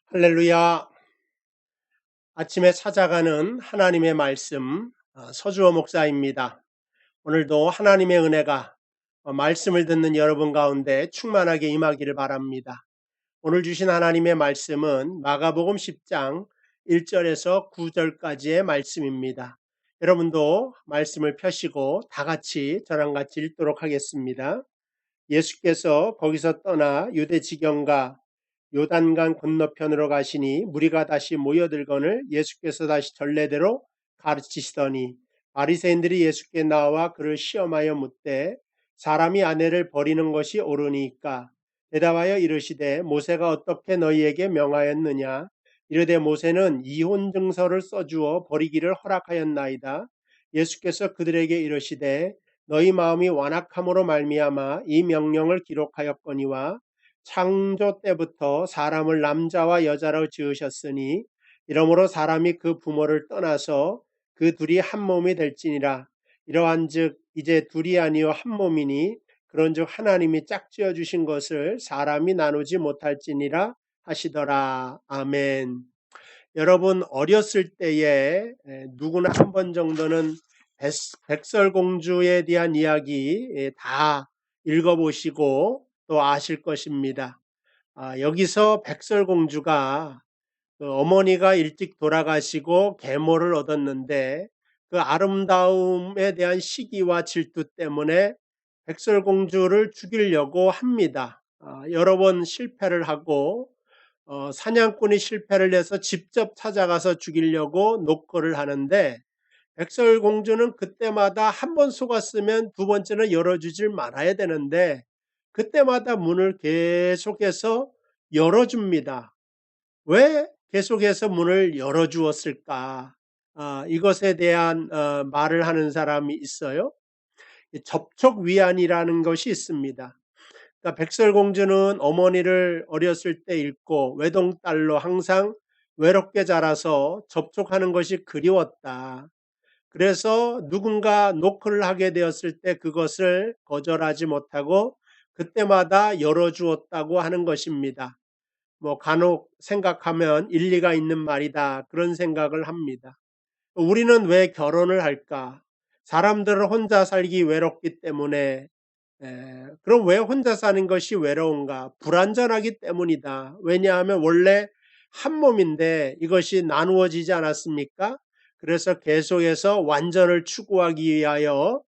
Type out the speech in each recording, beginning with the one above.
할렐루야. 아침에 찾아가는 하나님의 말씀, 서주호 목사입니다. 오늘도 하나님의 은혜가 말씀을 듣는 여러분 가운데 충만하게 임하기를 바랍니다. 오늘 주신 하나님의 말씀은 마가복음 10장 1절에서 9절까지의 말씀입니다. 여러분도 말씀을 펴시고 다 같이 저랑 같이 읽도록 하겠습니다. 예수께서 거기서 떠나 유대 지경과 요단강 건너편으로 가시니 무리가 다시 모여들거늘 예수께서 다시 전례대로 가르치시더니 바리새인들이 예수께 나와 그를 시험하여 묻되 사람이 아내를 버리는 것이 옳으니까 대답하여 이르시되 모세가 어떻게 너희에게 명하였느냐 이르되 모세는 이혼 증서를 써주어 버리기를 허락하였나이다. 예수께서 그들에게 이르시되 너희 마음이 완악함으로 말미암아 이 명령을 기록하였거니와 창조 때부터 사람을 남자와 여자로 지으셨으니 이러므로 사람이 그 부모를 떠나서 그 둘이 한 몸이 될지니라. 이러한즉 이제 둘이 아니요 한 몸이니 그런즉 하나님이 짝지어 주신 것을 사람이 나누지 못할지니라 하시더라. 아멘. 여러분 어렸을 때에 누구나 한 번 정도는 백설공주에 대한 이야기 다 읽어보시고 또 아실 것입니다. 여기서 백설공주가 어머니가 일찍 돌아가시고 계모를 얻었는데 그 아름다움에 대한 시기와 질투 때문에 백설공주를 죽이려고 합니다. 여러 번 실패를 하고 사냥꾼이 실패를 해서 직접 찾아가서 죽이려고 노크를 하는데 백설공주는 그때마다 한 번 속았으면 두 번째는 열어주질 말아야 되는데 그때마다 문을 계속해서 열어줍니다. 왜 계속해서 문을 열어주었을까? 이것에 대한 말을 하는 사람이 있어요. 접촉위안이라는 것이 있습니다. 그러니까 백설공주는 어머니를 어렸을 때 잃고 외동딸로 항상 외롭게 자라서 접촉하는 것이 그리웠다. 그래서 누군가 노크를 하게 되었을 때 그것을 거절하지 못하고 그때마다 열어주었다고 하는 것입니다. 간혹 생각하면 일리가 있는 말이다. 그런 생각을 합니다. 우리는 왜 결혼을 할까? 사람들은 혼자 살기 외롭기 때문에 그럼 왜 혼자 사는 것이 외로운가? 불완전하기 때문이다. 왜냐하면 원래 한 몸인데 이것이 나누어지지 않았습니까? 그래서 계속해서 완전을 추구하기 위하여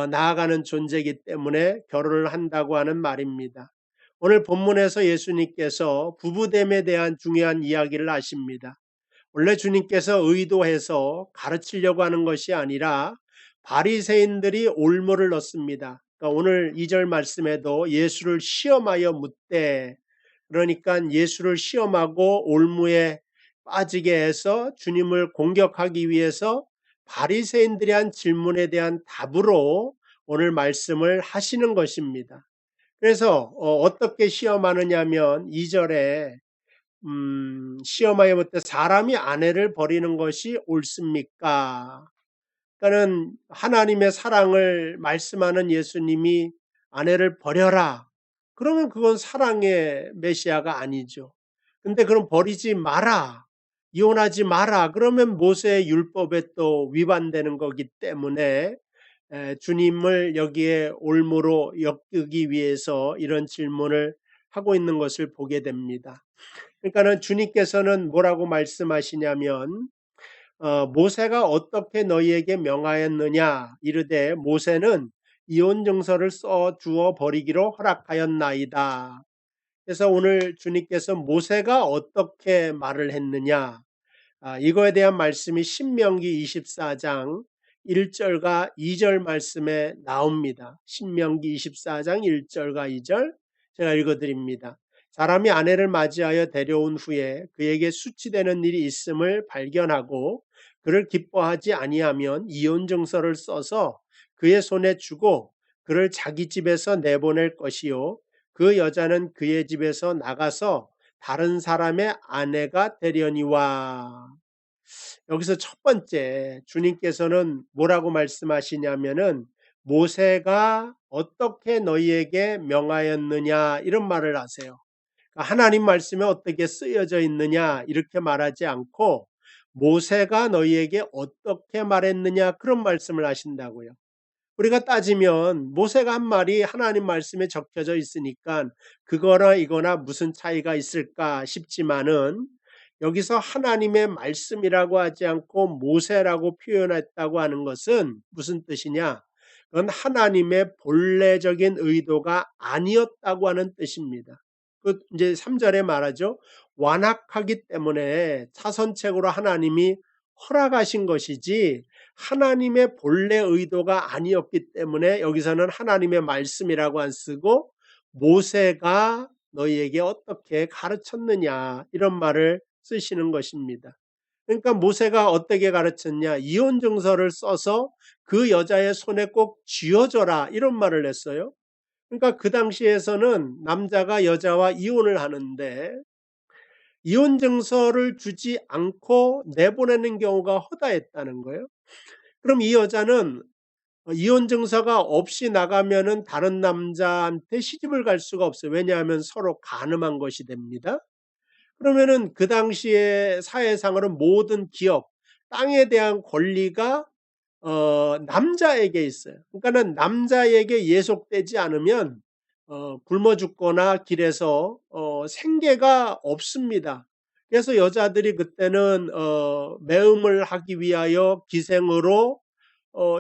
나아가는 존재이기 때문에 결혼을 한다고 하는 말입니다. 오늘 본문에서 예수님께서 부부됨에 대한 중요한 이야기를 하십니다. 원래 주님께서 의도해서 가르치려고 하는 것이 아니라 바리새인들이 올무를 넣습니다. 그러니까 오늘 2절 말씀에도 예수를 시험하여 묻되, 그러니까 예수를 시험하고 올무에 빠지게 해서 주님을 공격하기 위해서 바리새인들이 한 질문에 대한 답으로 오늘 말씀을 하시는 것입니다. 그래서 어떻게 시험하느냐 하면 2절에 시험하여 묻되 사람이 아내를 버리는 것이 옳습니까? 그러니까는 하나님의 사랑을 말씀하는 예수님이 아내를 버려라. 그러면 그건 사랑의 메시아가 아니죠. 근데 그럼 버리지 마라. 이혼하지 마라. 그러면 모세의 율법에 또 위반되는 거기 때문에 주님을 여기에 올무로 엮기 위해서 이런 질문을 하고 있는 것을 보게 됩니다. 그러니까는 주님께서는 뭐라고 말씀하시냐면 모세가 어떻게 너희에게 명하였느냐 이르되 모세는 이혼 증서를 써 주어 버리기로 허락하였나이다. 그래서 오늘 주님께서 모세가 어떻게 말을 했느냐 이거에 대한 말씀이 신명기 24장 1절과 2절 말씀에 나옵니다. 신명기 24장 1절과 2절 제가 읽어드립니다. 사람이 아내를 맞이하여 데려온 후에 그에게 수치되는 일이 있음을 발견하고 그를 기뻐하지 아니하면 이혼 증서를 써서 그의 손에 주고 그를 자기 집에서 내보낼 것이요 그 여자는 그의 집에서 나가서 다른 사람의 아내가 되려니와. 여기서 첫 번째 주님께서는 뭐라고 말씀하시냐면은 모세가 어떻게 너희에게 명하였느냐 이런 말을 하세요. 하나님 말씀에 어떻게 쓰여져 있느냐 이렇게 말하지 않고 모세가 너희에게 어떻게 말했느냐 그런 말씀을 하신다고요. 우리가 따지면 모세가 한 말이 하나님 말씀에 적혀져 있으니까 그거나 이거나 무슨 차이가 있을까 싶지만은 여기서 하나님의 말씀이라고 하지 않고 모세라고 표현했다고 하는 것은 무슨 뜻이냐? 그건 하나님의 본래적인 의도가 아니었다고 하는 뜻입니다. 그 이제 3절에 말하죠. 완악하기 때문에 차선책으로 하나님이 허락하신 것이지 하나님의 본래 의도가 아니었기 때문에 여기서는 하나님의 말씀이라고 안 쓰고 모세가 너희에게 어떻게 가르쳤느냐 이런 말을 쓰시는 것입니다. 그러니까 모세가 어떻게 가르쳤냐, 이혼 증서를 써서 그 여자의 손에 꼭 쥐어줘라 이런 말을 했어요. 그러니까 그 당시에서는 남자가 여자와 이혼을 하는데 이혼 증서를 주지 않고 내보내는 경우가 허다했다는 거예요. 그럼 이 여자는 이혼 증서가 없이 나가면은 다른 남자한테 시집을 갈 수가 없어요. 왜냐하면 서로 간음한 것이 됩니다. 그러면은 그 당시에 사회상으로 모든 기업, 땅에 대한 권리가 남자에게 있어요. 그러니까는 남자에게 예속되지 않으면 굶어 죽거나 길에서 생계가 없습니다. 그래서 여자들이 그때는 매음을 하기 위하여 기생으로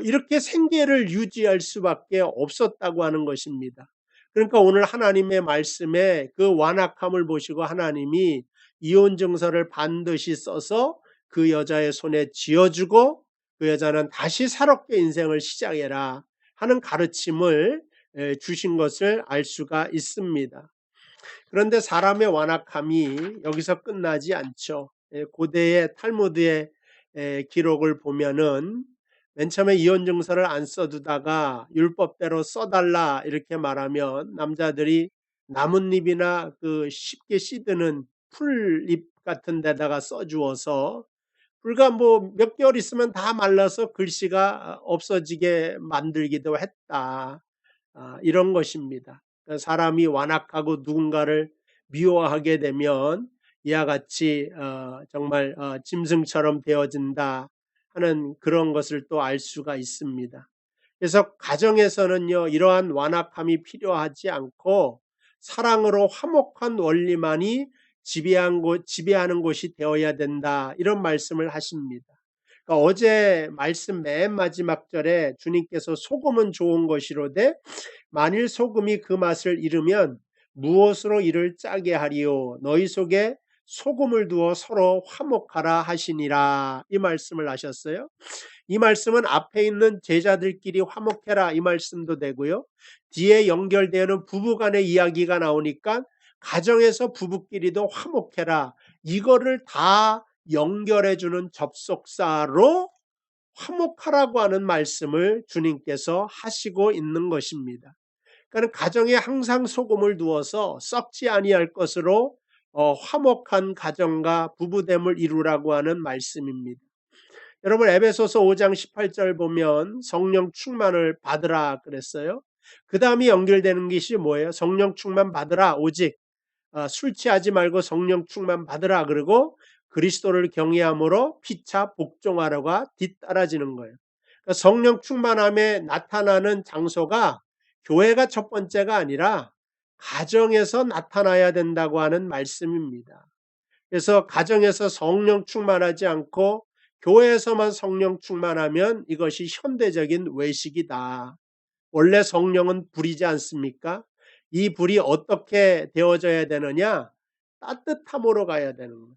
이렇게 생계를 유지할 수밖에 없었다고 하는 것입니다. 그러니까 오늘 하나님의 말씀에 그 완악함을 보시고 하나님이 이혼 증서를 반드시 써서 그 여자의 손에 쥐어주고 그 여자는 다시 새롭게 인생을 시작해라 하는 가르침을 주신 것을 알 수가 있습니다. 그런데 사람의 완악함이 여기서 끝나지 않죠. 고대의 탈무드의 기록을 보면은 맨 처음에 이혼 증서를 안 써두다가 율법대로 써달라 이렇게 말하면 남자들이 나뭇잎이나 그 쉽게 씻드는 풀잎 같은 데다가 써주어서 불과 뭐 몇 개월 있으면 다 말라서 글씨가 없어지게 만들기도 했다. 이런 것입니다. 사람이 완악하고 누군가를 미워하게 되면 이와 같이 정말 짐승처럼 되어진다 하는 그런 것을 또 알 수가 있습니다. 그래서 가정에서는요, 이러한 완악함이 필요하지 않고 사랑으로 화목한 원리만이 지배하는 곳이 되어야 된다 이런 말씀을 하십니다. 그러니까 어제 말씀 맨 마지막 절에 주님께서 소금은 좋은 것이로되 만일 소금이 그 맛을 잃으면 무엇으로 이를 짜게 하리요 너희 속에 소금을 두어 서로 화목하라 하시니라 이 말씀을 하셨어요. 이 말씀은 앞에 있는 제자들끼리 화목해라 이 말씀도 되고요. 뒤에 연결되는 부부간의 이야기가 나오니까 가정에서 부부끼리도 화목해라 이거를 다 연결해주는 접속사로 화목하라고 하는 말씀을 주님께서 하시고 있는 것입니다. 그러니까 가정에 항상 소금을 두어서 썩지 아니할 것으로 화목한 가정과 부부됨을 이루라고 하는 말씀입니다. 여러분 에베소서 5장 18절 보면 성령 충만을 받으라 그랬어요. 그 다음이 연결되는 것이 뭐예요? 성령 충만 받으라 오직 술 취하지 말고 성령 충만 받으라 그러고 그리스도를 경외함으로 피차 복종하라가 뒤따라지는 거예요. 그러니까 성령 충만함에 나타나는 장소가 교회가 첫 번째가 아니라 가정에서 나타나야 된다고 하는 말씀입니다. 그래서 가정에서 성령 충만하지 않고 교회에서만 성령 충만하면 이것이 현대적인 외식이다. 원래 성령은 불이지 않습니까? 이 불이 어떻게 되어져야 되느냐? 따뜻함으로 가야 되는 거예요.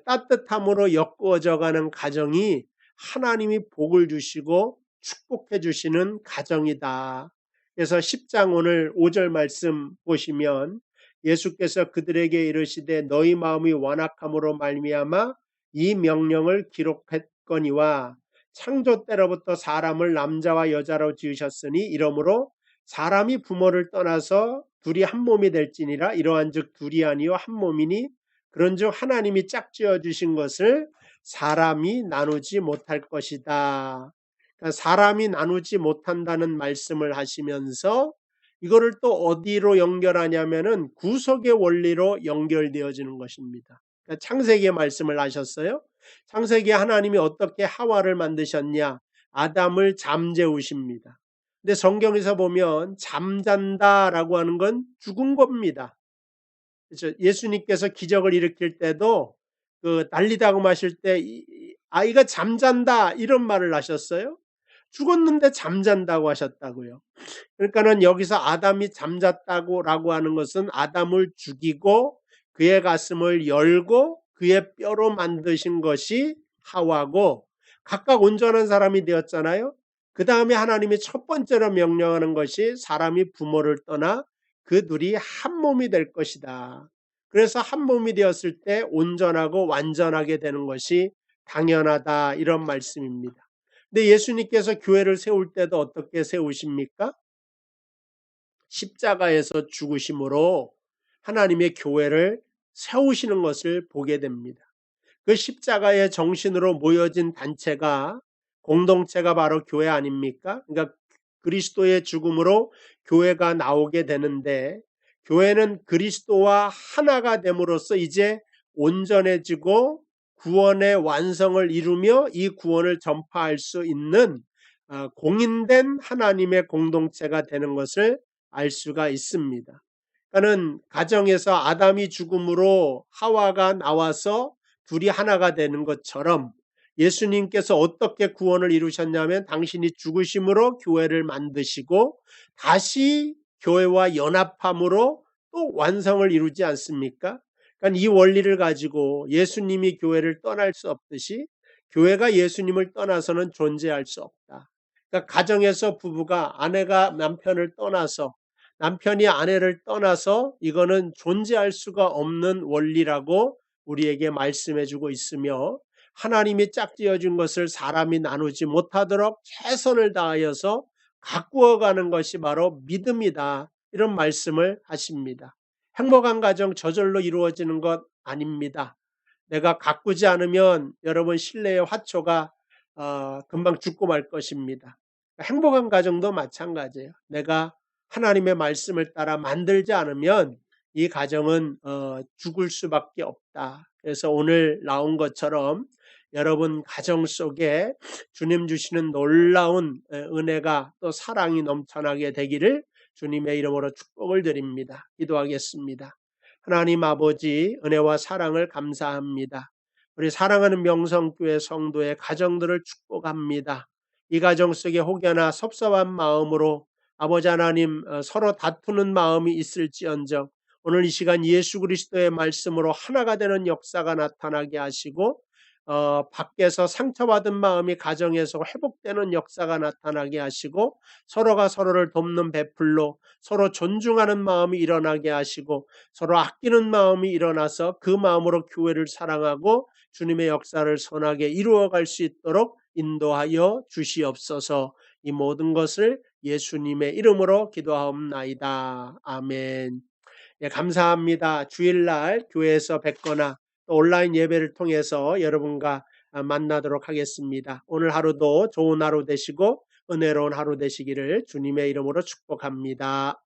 따뜻함으로 엮어져 가는 가정이 하나님이 복을 주시고 축복해 주시는 가정이다. 그래서 10장 오늘 5절 말씀 보시면 예수께서 그들에게 이르시되 너희 마음이 완악함으로 말미암아 이 명령을 기록했거니와 창조 때로부터 사람을 남자와 여자로 지으셨으니 이러므로 사람이 부모를 떠나서 둘이 한 몸이 될지니라 이러한즉 둘이 아니요 한 몸이니 그런즉 하나님이 짝지어 주신 것을 사람이 나누지 못할 것이다. 그러니까 사람이 나누지 못한다는 말씀을 하시면서 이거를 또 어디로 연결하냐면은 구속의 원리로 연결되어지는 것입니다. 그러니까 창세기의 말씀을 하셨어요. 창세기에 하나님이 어떻게 하와를 만드셨냐? 아담을 잠재우십니다. 근데 성경에서 보면 잠잔다라고 하는 건 죽은 겁니다. 그렇죠? 예수님께서 기적을 일으킬 때도 그 달리다고 마실 때 아이가 잠잔다 이런 말을 하셨어요. 죽었는데 잠잔다고 하셨다고요. 그러니까는 여기서 아담이 잠잤다고라고 하는 것은 아담을 죽이고 그의 가슴을 열고 그의 뼈로 만드신 것이 하와고 각각 온전한 사람이 되었잖아요. 그 다음에 하나님이 첫 번째로 명령하는 것이 사람이 부모를 떠나 그 둘이 한 몸이 될 것이다. 그래서 한 몸이 되었을 때 온전하고 완전하게 되는 것이 당연하다 이런 말씀입니다. 근데 예수님께서 교회를 세울 때도 어떻게 세우십니까? 십자가에서 죽으심으로 하나님의 교회를 세우시는 것을 보게 됩니다. 그 십자가의 정신으로 모여진 단체가 공동체가 바로 교회 아닙니까? 그러니까 그리스도의 죽음으로 교회가 나오게 되는데 교회는 그리스도와 하나가 됨으로써 이제 온전해지고 구원의 완성을 이루며 이 구원을 전파할 수 있는 공인된 하나님의 공동체가 되는 것을 알 수가 있습니다. 그러니까는 가정에서 아담이 죽음으로 하와가 나와서 둘이 하나가 되는 것처럼 예수님께서 어떻게 구원을 이루셨냐면 당신이 죽으심으로 교회를 만드시고 다시 교회와 연합함으로 또 완성을 이루지 않습니까? 그러니까 이 원리를 가지고 예수님이 교회를 떠날 수 없듯이 교회가 예수님을 떠나서는 존재할 수 없다. 그러니까 가정에서 부부가 아내가 남편을 떠나서 남편이 아내를 떠나서 이거는 존재할 수가 없는 원리라고 우리에게 말씀해주고 있으며 하나님이 짝지어준 것을 사람이 나누지 못하도록 최선을 다하여서 가꾸어가는 것이 바로 믿음이다. 이런 말씀을 하십니다. 행복한 가정 저절로 이루어지는 것 아닙니다. 내가 가꾸지 않으면 여러분 신뢰의 화초가 금방 죽고 말 것입니다. 행복한 가정도 마찬가지예요. 내가 하나님의 말씀을 따라 만들지 않으면 이 가정은 죽을 수밖에 없다. 그래서 오늘 나온 것처럼 여러분 가정 속에 주님 주시는 놀라운 은혜가 또 사랑이 넘쳐나게 되기를 주님의 이름으로 축복을 드립니다. 기도하겠습니다. 하나님 아버지 은혜와 사랑을 감사합니다. 우리 사랑하는 명성교회 성도의 가정들을 축복합니다. 이 가정 속에 혹여나 섭섭한 마음으로 아버지 하나님 서로 다투는 마음이 있을지언정 오늘 이 시간 예수 그리스도의 말씀으로 하나가 되는 역사가 나타나게 하시고 밖에서 상처받은 마음이 가정에서 회복되는 역사가 나타나게 하시고 서로가 서로를 돕는 베풀로 서로 존중하는 마음이 일어나게 하시고 서로 아끼는 마음이 일어나서 그 마음으로 교회를 사랑하고 주님의 역사를 선하게 이루어갈 수 있도록 인도하여 주시옵소서. 이 모든 것을 예수님의 이름으로 기도하옵나이다. 아멘. 예, 감사합니다. 주일날 교회에서 뵙거나 또 온라인 예배를 통해서 여러분과 만나도록 하겠습니다. 오늘 하루도 좋은 하루 되시고 은혜로운 하루 되시기를 주님의 이름으로 축복합니다.